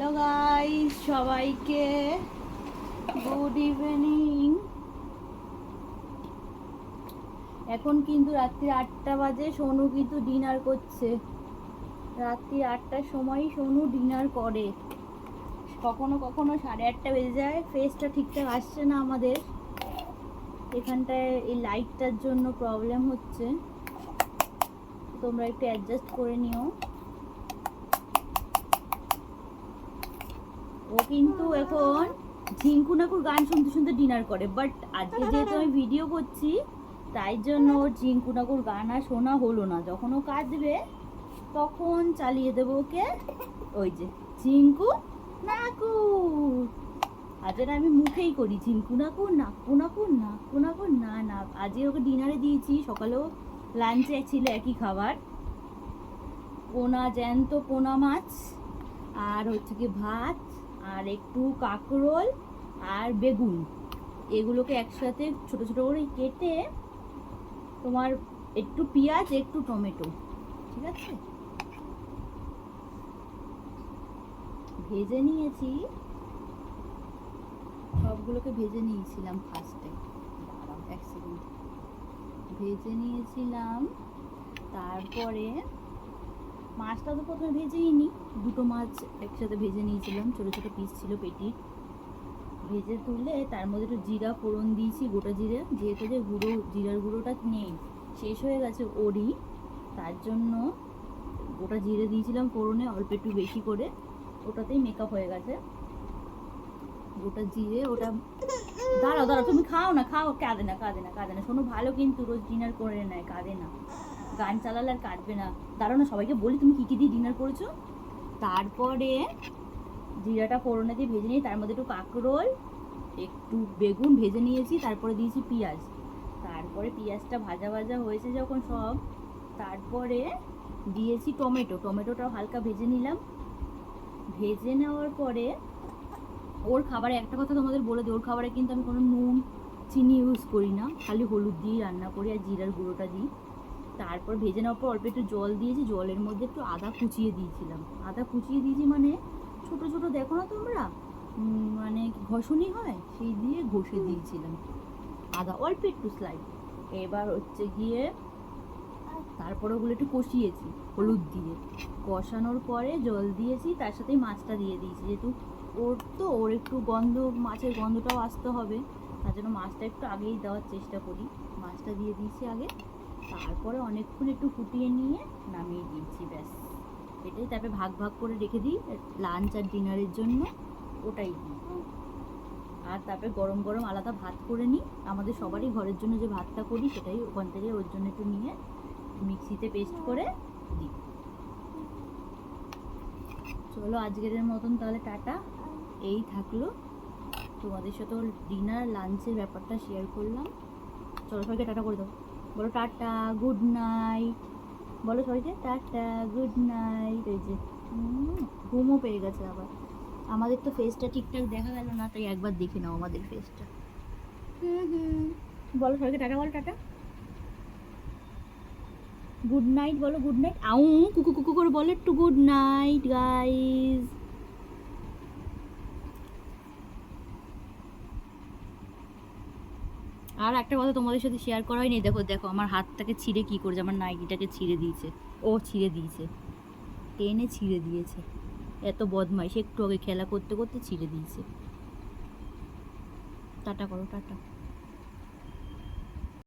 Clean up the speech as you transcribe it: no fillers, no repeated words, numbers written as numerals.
Hello guys, সবাইকে good evening. এখন কিন্তু রাত্রি 8টা বাজে। সোনু কিন্তু ডিনার করছে। রাত্রি 8টার সময় সোনু ডিনার করে। কখনো কখনো 8:30 বেজে যায়। ফেসটা ঠিকঠাক আসছে না আমাদের এখানটায়, এই লাইটটার জন্য প্রবলেম হচ্ছে, তোমরা একটু অ্যাডজাস্ট করে নিও। ও কিন্তু এখন ঝিঙ্কুনাকুর গান শুনতে শুনতে ডিনার করে, বাট আজকে যেহেতু আমি ভিডিও করছি তাই জন্য ওর ঝিঙ্কুনাকুর গান আর শোনা হলো না। যখন ও কাঁদবে তখন চালিয়ে দেবো ওকে, ওই যে ঝিঙ্কু নাকুর। আজকে আমি মুখেই করি ঝিঙ্কুনাকুর নাকুনাকুর নাকুনাকুর না না। আজকে ওকে ডিনারে দিয়েছি, সকালেও লাঞ্চে ছিল একই খাবার, পোনা, জ্যান্ত পোনা মাছ, আর হচ্ছে কি ভাত, আর একটু কাঁকরোল আর বেগুন, এগুলোকে একসাথে ছোট ছোট করে কেটে তোমার একটু পেঁয়াজ একটু টমেটো, ঠিক আছে, ভেজে নিয়েছি। সবগুলোকে ভেজে নিয়েছিলাম ফার্স্টে, এক সেকেন্ড, ভেজে নিয়েছিলাম। তারপরে মাছটা তো প্রথমে ভেজেই নি, দুটো মাছ একসাথে ভেজে নিয়েছিলাম, ছোটো ছোটো পিস ছিল পেটির। ভেজে তুলে তার মধ্যে একটু জিরা ফোড়ন দিয়েছি, গোটা জিরে, যেহেতু যে গুঁড়ো জিরার গুঁড়োটা নেই, শেষ হয়ে গেছে ওরই, তার জন্য গোটা জিরে দিয়েছিলাম ফোড়নে অল্প একটু বেশি করে, ওটাতেই মেকআপ হয়ে গেছে। গোটা জিরে ওটা, দাঁড়াও দাঁড়াও, তুমি খাও না, খাও, কাঁদে না কাঁদে না কাঁদে না, শোনো ভালো কিন্তু রোজ ডিনার করে নেয়, কাঁদে না, গান চালালে আর কাঁদবে না। দাঁড়াও না, সবাইকে বলি তুমি কী কী দিয়ে ডিনার করেছো। তারপরে জিরাটা ফোড়নে দিয়ে ভেজে নিই, তার মধ্যে একটু কাঁকরোল, একটু বেগুন ভেজে নিয়েছি, তারপরে দিয়েছি পেঁয়াজ। তারপরে পেঁয়াজটা ভাজা ভাজা হয়েছে যখন সব, তারপরে দিয়েছি টমেটো, টমেটোটাও হালকা ভেজে নিলাম। ভেজে নেওয়ার পরে ওর খাবারে একটা কথা তোমাদের বলে দিই, ওর খাবারে কিন্তু আমি কোনো নুন চিনি ইউজ করি না, খালি হলুদ দিয়েই রান্না করি আর জিরার গুঁড়োটা দিই। তারপর ভেজে নেওয়ার পর অল্প একটু জল দিয়েছি, জলের মধ্যে একটু আদা কুচিয়ে দিয়েছিলাম। আদা কুচিয়ে দিয়েছি মানে ছোট ছোট, দেখো না তোমরা, মানে ঘষণি হয় সেই দিয়ে ঘষে দিয়েছিলাম আদা, অল্প একটু স্লাইড। এবার হচ্ছে গিয়ে তারপরে ওগুলো একটু কষিয়েছি হলুদ দিয়ে, কষানোর পরে জল দিয়েছি, তার সাথেই মাছটা দিয়ে দিয়েছি, যেহেতু ওর একটু গন্ধ, মাছের গন্ধটাও আসতে হবে, তার জন্য মাছটা একটু আগেই দেওয়ার চেষ্টা করি। মাছটা দিয়ে দিয়েছি আগে, তারপরে অনেকক্ষণ একটু ফুটিয়ে নিয়ে নামিয়ে দিয়েছি, ব্যাস এটাই। তারপরে ভাগ ভাগ করে রেখে দিই লাঞ্চ আর ডিনারের জন্য, ওটাই দিই। আর তারপরে গরম গরম আলাদা ভাত করে নিই, আমাদের সবারই ঘরের জন্য যে ভাতটা করি সেটাই ওখান থেকে ওর জন্য একটু নিয়ে মিক্সিতে পেস্ট করে দিই। চলো আজকের মতন তাহলে টাটা, এই থাকলো, তোমাদের সাথে ডিনার লাঞ্চের ব্যাপারটা শেয়ার করলাম। চলো সবাইকে টাটা করে দাও, বলো টাটা গুড নাইট, বলো সবাইকে টাটা গুড নাইট। এই যে ঘুমও পেয়ে গেছে আবার, আমাদের তো ফেসটা ঠিকঠাক দেখা গেল না, তাই একবার দেখে নাও আমাদের ফেসটা। বলো সবাইকে টাটা, বলো টাটা, গুড নাইট, বলো গুড নাইট, আউ কুকু কুকু করে বলো একটু গুড নাইট গাইজ। আর একটা কথা তোমাদের সাথে শেয়ার করা হয়নি, দেখো দেখো আমার হাতটাকে ছিঁড়ে কি করেছে, আমার নাইটিটাকে ছিঁড়ে দিয়েছে, ও ছিঁড়ে দিয়েছে, টেনে ছিঁড়ে দিয়েছে, এত বদমাইশ, একটু আগে খেলা করতে করতে ছিঁড়ে দিয়েছে। টাটা করো, টাটা।